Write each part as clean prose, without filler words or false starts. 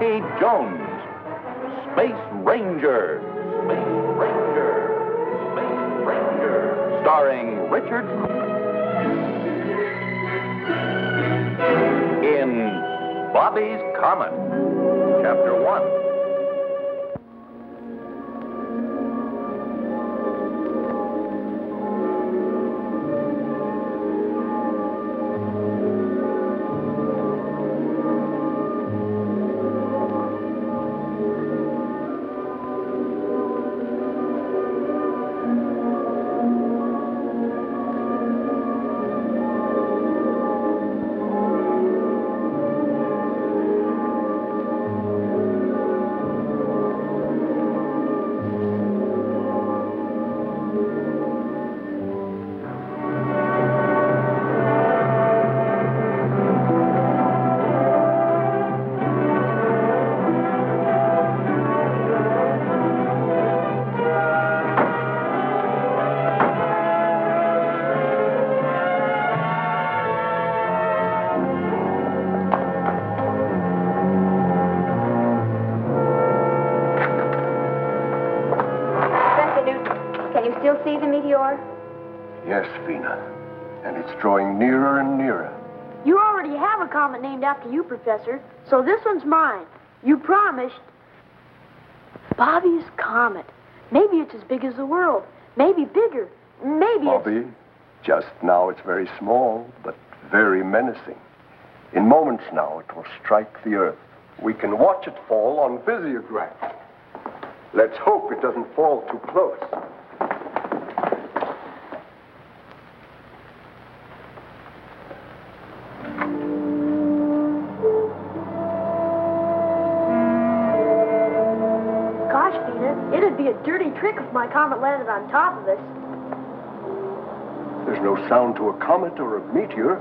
Davy Jones, Space Ranger, Space Ranger, Space Ranger, starring Richard in Bobby's Comet, Chapter 1. See the meteor? Yes, Vena. And it's drawing nearer and nearer. You already have a comet named after you, Professor, so this one's mine. You promised. Bobby's Comet. Maybe it's as big as the world. Maybe bigger. Maybe Bobby, just now it's very small, but very menacing. In moments now, it will strike the Earth. We can watch it fall on visiograph. Let's hope it doesn't fall too close. It'd be a dirty trick if my comet landed on top of us. There's no sound to a comet or a meteor.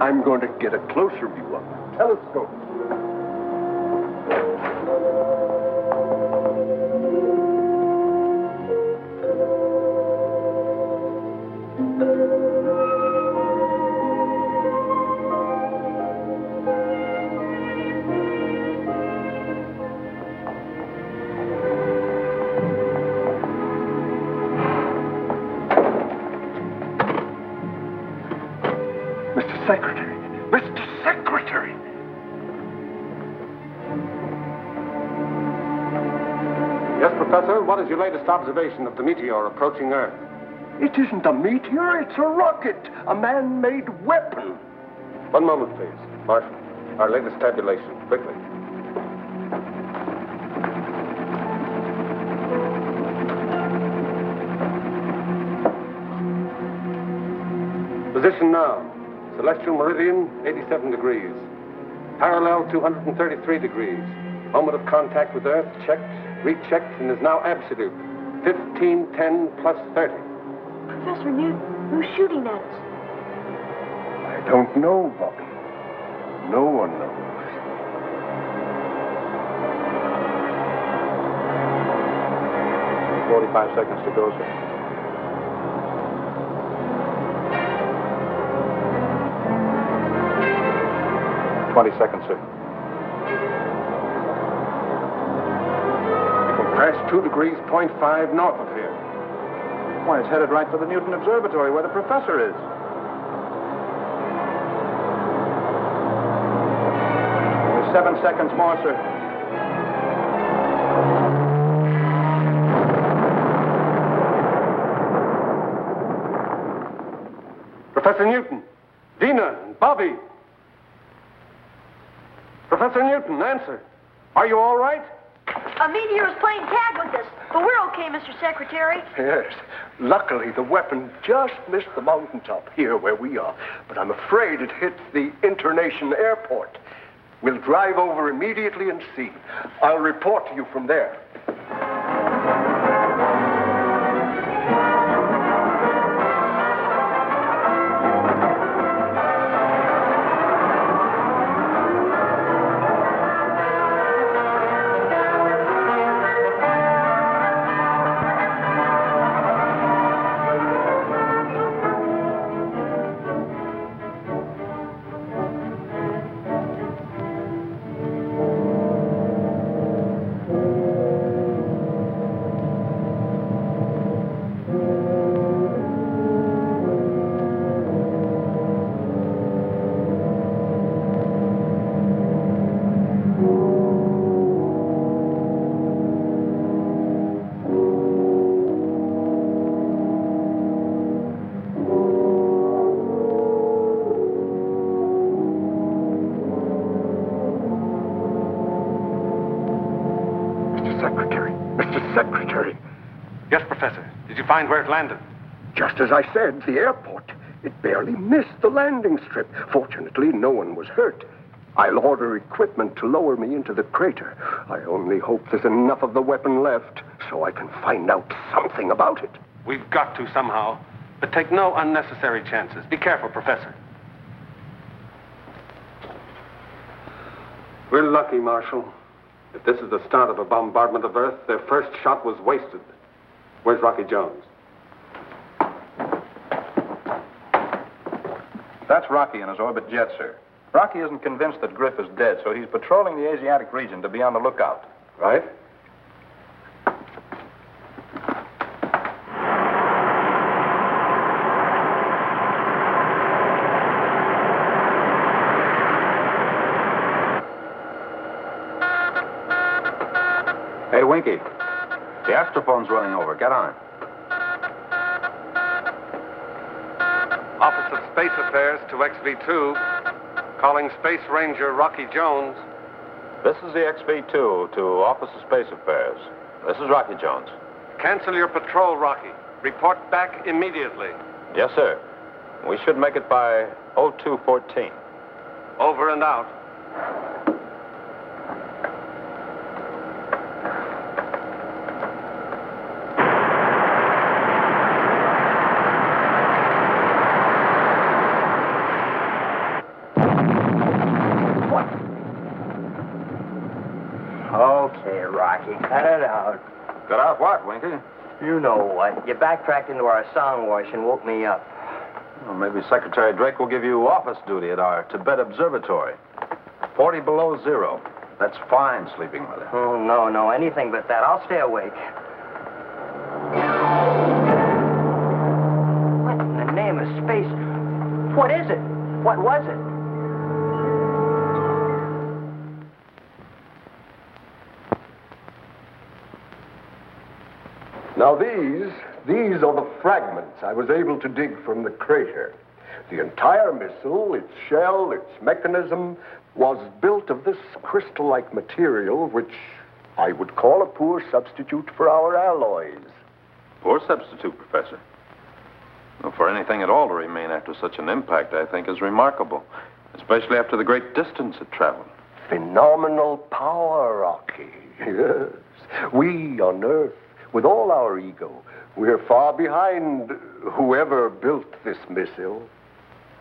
I'm going to get a closer view of the telescope. Professor, what is your latest observation of the meteor approaching Earth? It isn't a meteor, it's a rocket, a man-made weapon. 1 moment, please. Marshal, our latest tabulation, quickly. Position now. Celestial meridian, 87 degrees. Parallel, 233 degrees. Moment of contact with Earth, checked, rechecked, and is now absolute. 1510 plus 30. Professor Newton, who's shooting at us? I don't know, Bobby. No one knows. "45 seconds to go, sir." "20 seconds, sir." Crash 2 degrees, 0.5 north of here. Why, it's headed right for the Newton Observatory where the professor is. Only 7 seconds more, sir. Professor Newton, Dina, and Bobby. Professor Newton, answer. Are you all right? A meteor is playing tag with us, but we're okay, Mr. Secretary. Yes. Luckily, the weapon just missed the mountaintop here where we are. But I'm afraid it hit the internation airport. We'll drive over immediately and see. I'll report to you from there. Yes, Professor. Did you find where it landed? Just as I said, the airport. It barely missed the landing strip. Fortunately, no one was hurt. I'll order equipment to lower me into the crater. I only hope there's enough of the weapon left so I can find out something about it. We've got to somehow. But take no unnecessary chances. Be careful, Professor. We're lucky, Marshal. If this is the start of a bombardment of Earth, their first shot was wasted. Where's Rocky Jones? That's Rocky in his orbit jet, sir. Rocky isn't convinced that Griff is dead, so he's patrolling the Asiatic region to be on the lookout. Right? Hey, Winkie. The astrophone's running over. Get on. Office of Space Affairs to XV2. Calling Space Ranger Rocky Jones. This is the XV2 to Office of Space Affairs. This is Rocky Jones. Cancel your patrol, Rocky. Report back immediately. Yes, sir. We should make it by 0214. Over and out. Okay, Rocky, cut it out. Got out what, Winkie? You know what? You backtracked into our sound wash and woke me up. Well, maybe Secretary Drake will give you office duty at our Tibet observatory. 40 below zero. That's fine, sleeping weather. Oh, no, anything but that. I'll stay awake. What in the name of space? What is it? What was it? Now these are the fragments I was able to dig from the crater. The entire missile, its shell, its mechanism, was built of this crystal-like material, which I would call a poor substitute for our alloys. Poor substitute, Professor. Well, for anything at all to remain after such an impact, I think, is remarkable, especially after the great distance it traveled. Phenomenal power, Rocky. Yes. We on Earth, with all our ego, we're far behind whoever built this missile.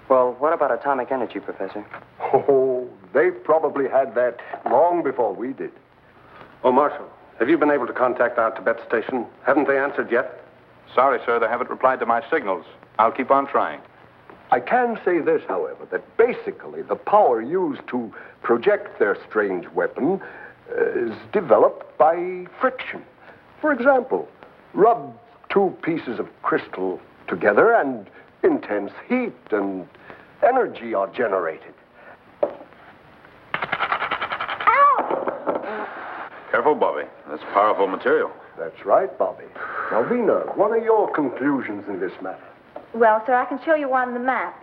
Well, what about atomic energy, Professor? Oh, they probably had that long before we did. Oh, Marshal, have you been able to contact our Tibet station? Haven't they answered yet? Sorry, sir, they haven't replied to my signals. I'll keep on trying. I can say this, however, that basically the power used to project their strange weapon is developed by friction. For example, rub two pieces of crystal together and intense heat and energy are generated. Careful, Bobby. That's powerful material. That's right, Bobby. Now, Vena, what are your conclusions in this matter? Well, sir, I can show you on the map.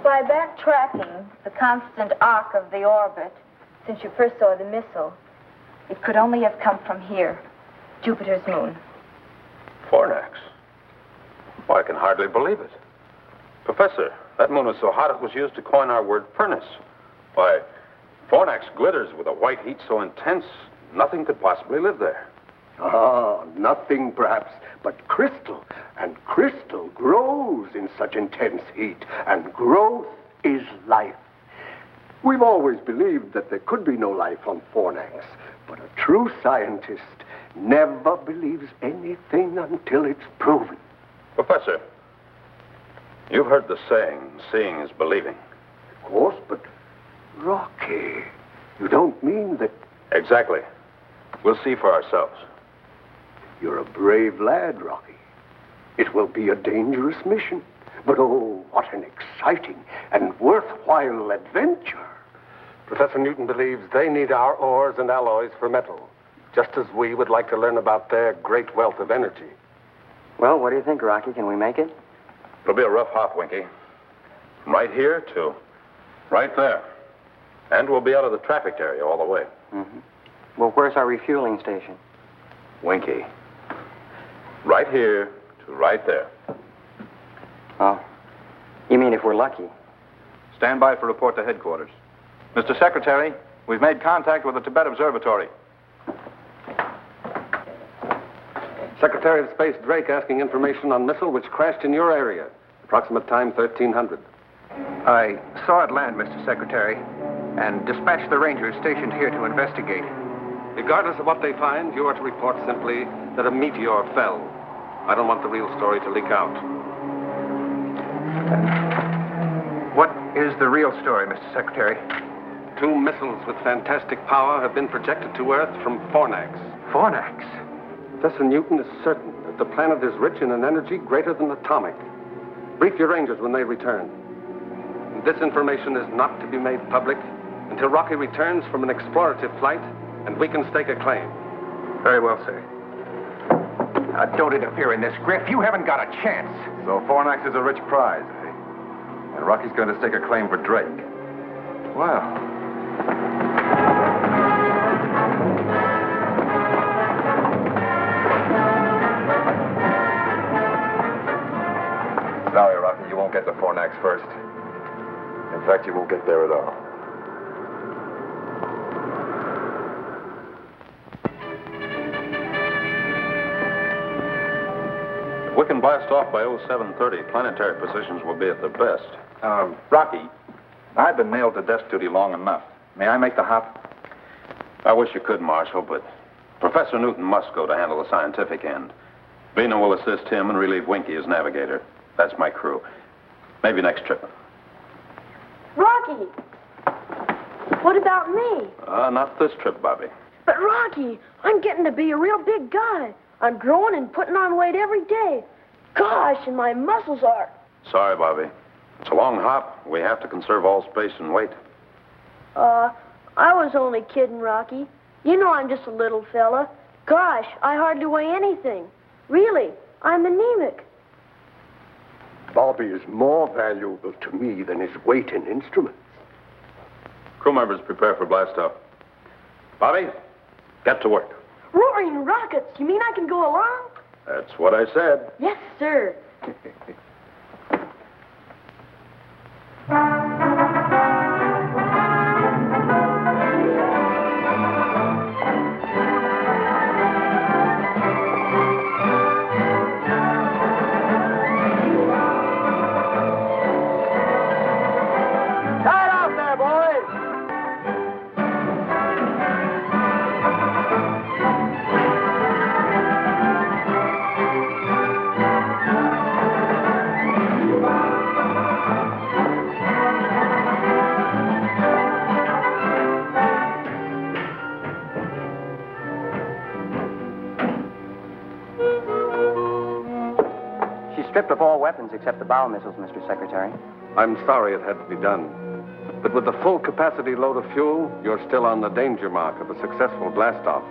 By backtracking the constant arc of the orbit, since you first saw the missile, it could only have come from here, Jupiter's moon. Fornax. Well, I can hardly believe it. Professor, that moon was so hot it was used to coin our word furnace. Why, Fornax glitters with a white heat so intense, nothing could possibly live there. Ah, nothing perhaps but crystal. And crystal grows in such intense heat. And growth is life. We've always believed that there could be no life on Fornax. But a true scientist never believes anything until it's proven. Professor, you've heard the saying, seeing is believing. Of course, but Rocky, you don't mean that... Exactly. We'll see for ourselves. You're a brave lad, Rocky. It will be a dangerous mission. But oh, what an exciting and worthwhile adventure. Professor Newton believes they need our ores and alloys for metal, just as we would like to learn about their great wealth of energy. Well, what do you think, Rocky? Can we make it? It'll be a rough hop, Winkie. From right here to right there. And we'll be out of the traffic area all the way. Mm-hmm. Well, where's our refueling station? Winkie. Right here to right there. Oh. You mean if we're lucky? Stand by for report to headquarters. Mr. Secretary, we've made contact with the Tibet Observatory. Secretary of Space Drake asking information on missile which crashed in your area. Approximate time 1300. I saw it land, Mr. Secretary, and dispatched the rangers stationed here to investigate. Regardless of what they find, you are to report simply that a meteor fell. I don't want the real story to leak out. What is the real story, Mr. Secretary? 2 missiles with fantastic power have been projected to Earth from Fornax. Fornax? Professor Newton is certain that the planet is rich in an energy greater than atomic. Brief your rangers when they return. This information is not to be made public until Rocky returns from an explorative flight and we can stake a claim. Very well, sir. Don't interfere in this, Griff. You haven't got a chance. So Fornax is a rich prize, eh? And Rocky's going to stake a claim for Drake. Well. Sorry, Rocky, you won't get to Fornax first. In fact, you won't get there at all. If we can blast off by 0730, planetary positions will be at their best. Rocky, I've been nailed to desk duty long enough. May I make the hop? I wish you could, Marshal, but Professor Newton must go to handle the scientific end. Vena will assist him and relieve Winkie as navigator. That's my crew. Maybe next trip. Rocky! What about me? Not this trip, Bobby. But Rocky, I'm getting to be a real big guy. I'm growing and putting on weight every day. Gosh, and my muscles are... Sorry, Bobby. It's a long hop. We have to conserve all space and weight. I was only kidding, Rocky. You know I'm just a little fella. Gosh, I hardly weigh anything. Really, I'm anemic. Bobby is more valuable to me than his weight and instruments. Crew members prepare for blastoff. Bobby, get to work. Roaring rockets, you mean I can go along? That's what I said. Yes, sir. Stripped of all weapons except the bow missiles, Mr. Secretary. I'm sorry it had to be done. But with the full capacity load of fuel, you're still on the danger mark of a successful blastoff.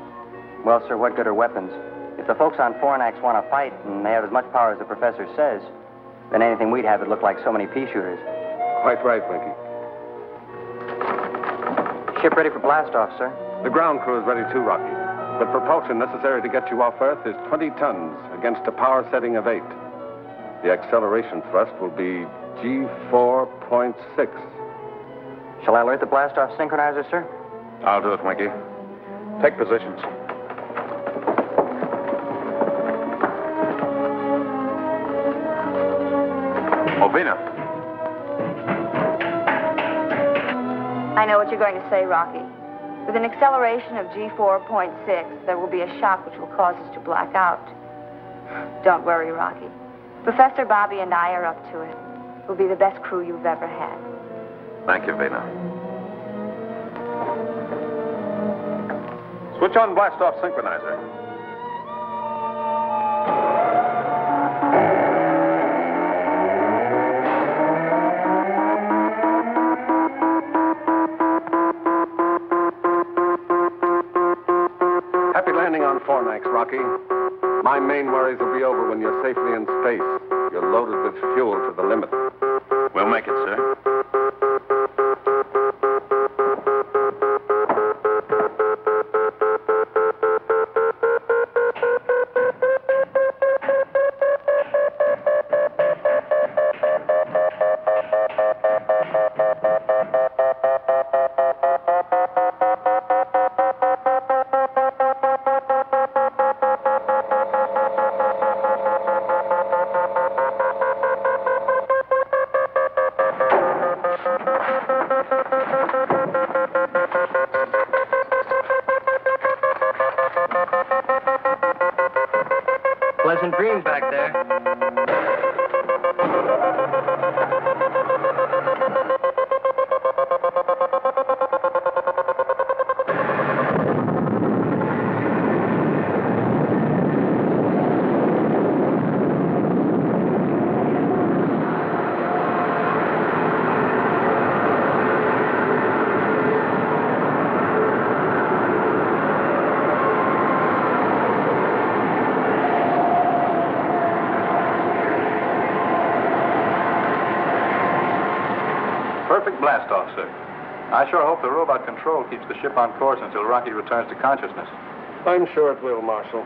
Well, sir, what good are weapons? If the folks on Fornax want to fight and they have as much power as the professor says, then anything we'd have would look like so many pea shooters. Quite right, Winkie. Ship ready for blastoff, sir. The ground crew is ready too, Rocky. The propulsion necessary to get you off Earth is 20 tons against a power setting of 8. The acceleration thrust will be G4.6. Shall I alert the blastoff synchronizer, sir? I'll do it, Winkie. Take positions. Oh, Vena. I know what you're going to say, Rocky. With an acceleration of G4.6, there will be a shock which will cause us to black out. Don't worry, Rocky. Professor Bobby and I are up to it. We'll be the best crew you've ever had. Thank you, Vena. Switch on blastoff synchronizer. Happy landing on Fornax, Rocky. My main worries will be over when you're safely in space. You're loaded with fuel to the limit. We'll make it, sir. Pleasant dreams back there. Perfect blast-off, sir. I sure hope the robot control keeps the ship on course until Rocky returns to consciousness. I'm sure it will, Marshal.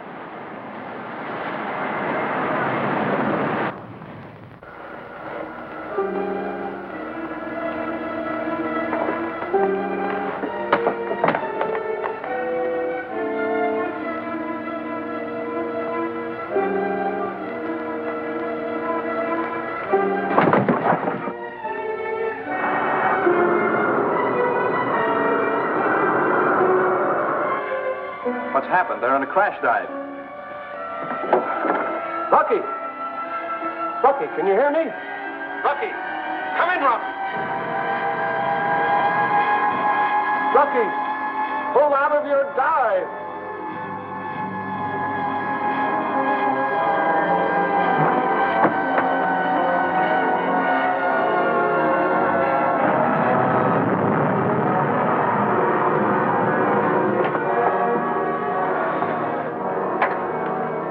What's happened? They're in a crash dive. Rocky! Rocky, can you hear me? Rocky! Come in, Rocky! Rocky! Pull out of your dive!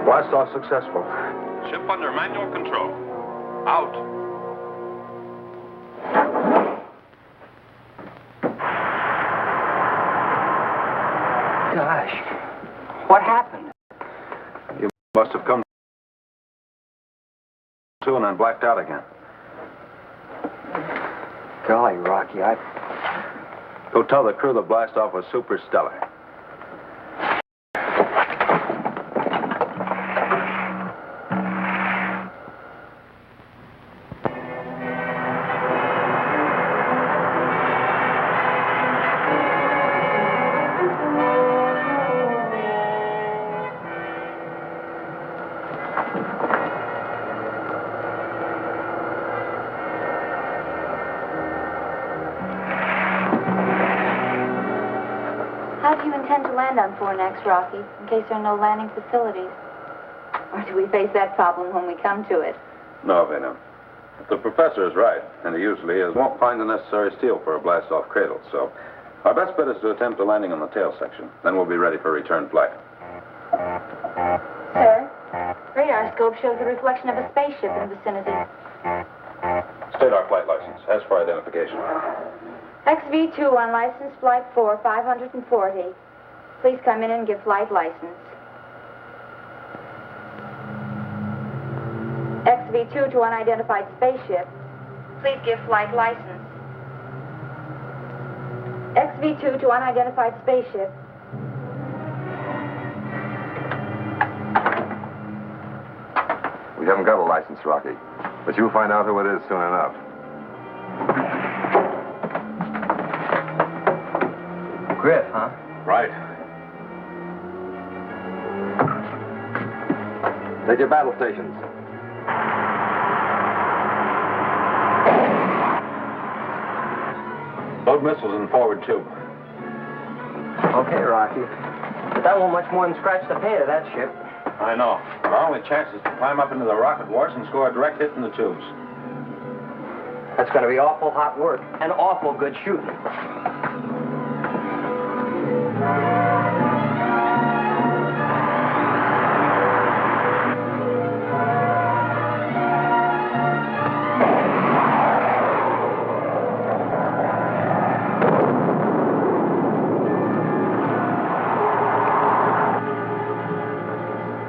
Blast-off successful. Ship under manual control. Out. Gosh, what happened? You must have come to and then blacked out again. Golly, Rocky, Go tell the crew the blast-off was super stellar. How do you intend to land on Fornax, Rocky, in case there are no landing facilities? Or do we face that problem when we come to it? No, Vena. The professor is right, and he usually is. Won't find the necessary steel for a blast-off cradle, so our best bet is to attempt a landing on the tail section. Then we'll be ready for return flight. Sir, radar scope shows the reflection of a spaceship in the vicinity. State our flight license. As for identification. XV2 on license flight 4, 540. Please come in and give flight license. XV2 to unidentified spaceship. Please give flight license. XV2 to unidentified spaceship. We haven't got a license, Rocky, but you'll find out who it is soon enough. Griff, huh? Right. Take your battle stations. Load missiles in forward tube. Okay, Rocky. But that won't much more than scratch the paint of that ship. I know. Our only chance is to climb up into the rocket wars and score a direct hit in the tubes. That's going to be awful hot work and awful good shooting.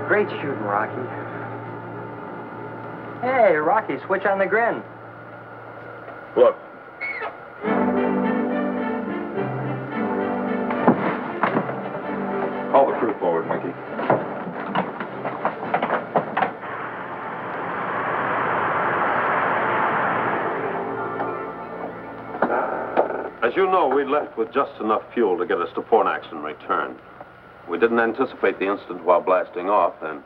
Great shooting, Rocky. Hey, Rocky, switch on the grin. Look. Call the crew forward, Winkie. As you know, we left with just enough fuel to get us to Fornax and return. We didn't anticipate the incident while blasting off, and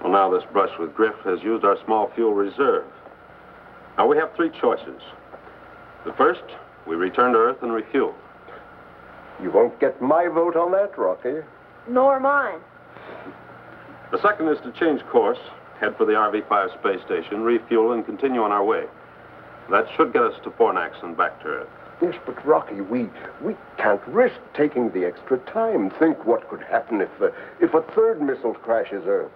Well, now this brush with Griff has used our small fuel reserve. Now we have three choices. The first, we return to Earth and refuel. You won't get my vote on that, Rocky. Nor mine. The second is to change course, head for the RV-5 space station, refuel, and continue on our way. That should get us to Fornax and back to Earth. Yes, but Rocky, we can't risk taking the extra time. Think what could happen if a third missile crashes Earth.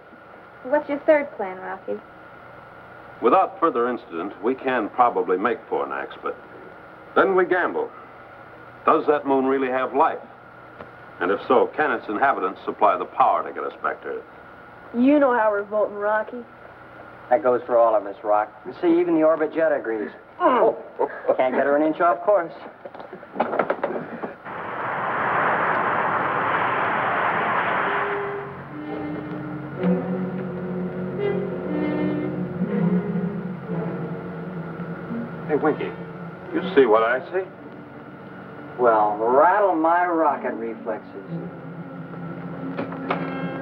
What's your third plan, Rocky? Without further incident, we can probably make Fornax, but then we gamble. Does that moon really have life? And if so, can its inhabitants supply the power to get us back to Earth? You know how we're voting, Rocky. That goes for all of us, Rock. See, even the orbit jet agrees. Can't get her an inch off course. Hey, Winkie, you see what I see? Well, rattle my rocket reflexes.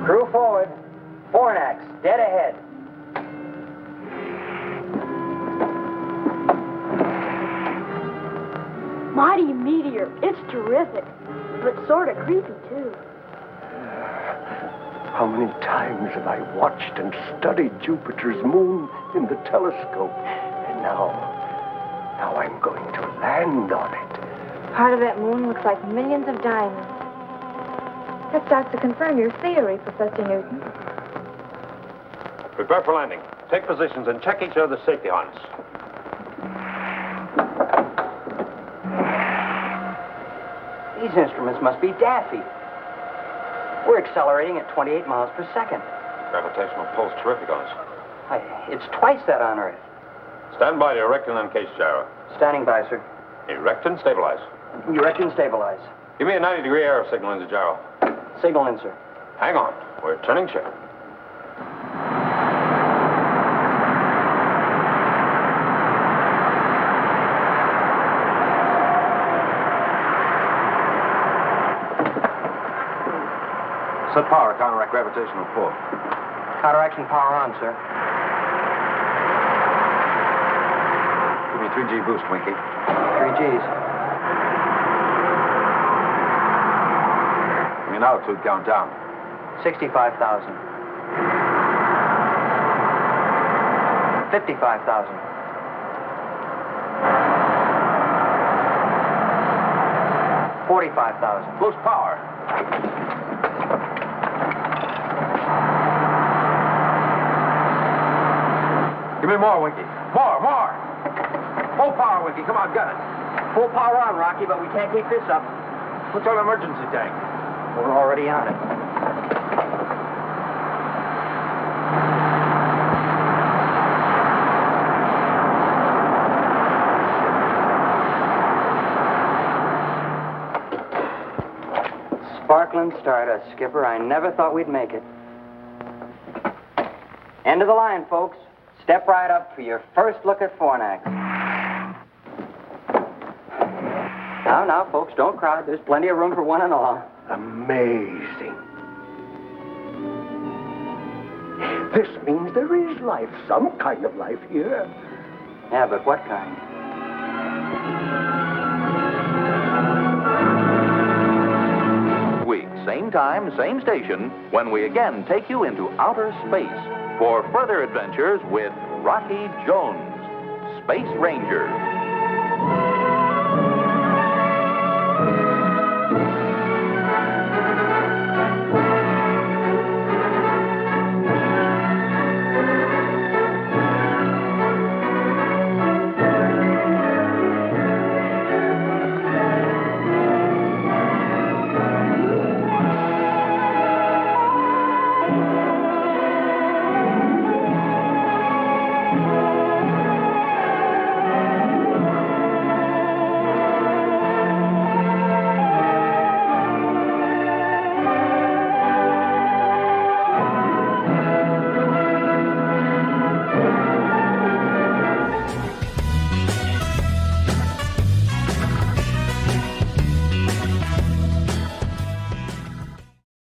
Crew forward. Fornax, dead ahead. Mighty meteor. It's terrific. But sort of creepy, too. How many times have I watched and studied Jupiter's moon in the telescope? And now I'm going to land on it. Part of that moon looks like millions of diamonds. That starts to confirm your theory, Professor Newton. Prepare for landing. Take positions and check each other's safety harness. These instruments must be daffy. We're accelerating at 28 miles per second. Gravitational pull's terrific on us. It's twice that on Earth. Stand by to erect and uncase gyro. Standing by, sir. Erect and stabilize. Erect and stabilize. Give me a 90-degree arrow signal in the gyro. Signal in, sir. Hang on. We're turning ship. Set power, counteract gravitational pull. Counteraction power on, sir. Give me 3G boost, Winkie. 3 Gs. Give me an altitude count down. 65,000. 55,000. 45,000. Boost power. Give me more, Winkie. More. Full power, Winkie. Come on, gun it. Full power on, Rocky, but we can't keep this up. What's on emergency tank? We're already on it. Sparkling stardust, Skipper. I never thought we'd make it. End of the line, folks. Step right up for your first look at Fornax. Now, folks, don't crowd. There's plenty of room for one and all. Amazing. This means there is life, some kind of life here. Yeah, but what kind? Week, same time, same station, when we again take you into outer space for further adventures with Rocky Jones, Space Ranger.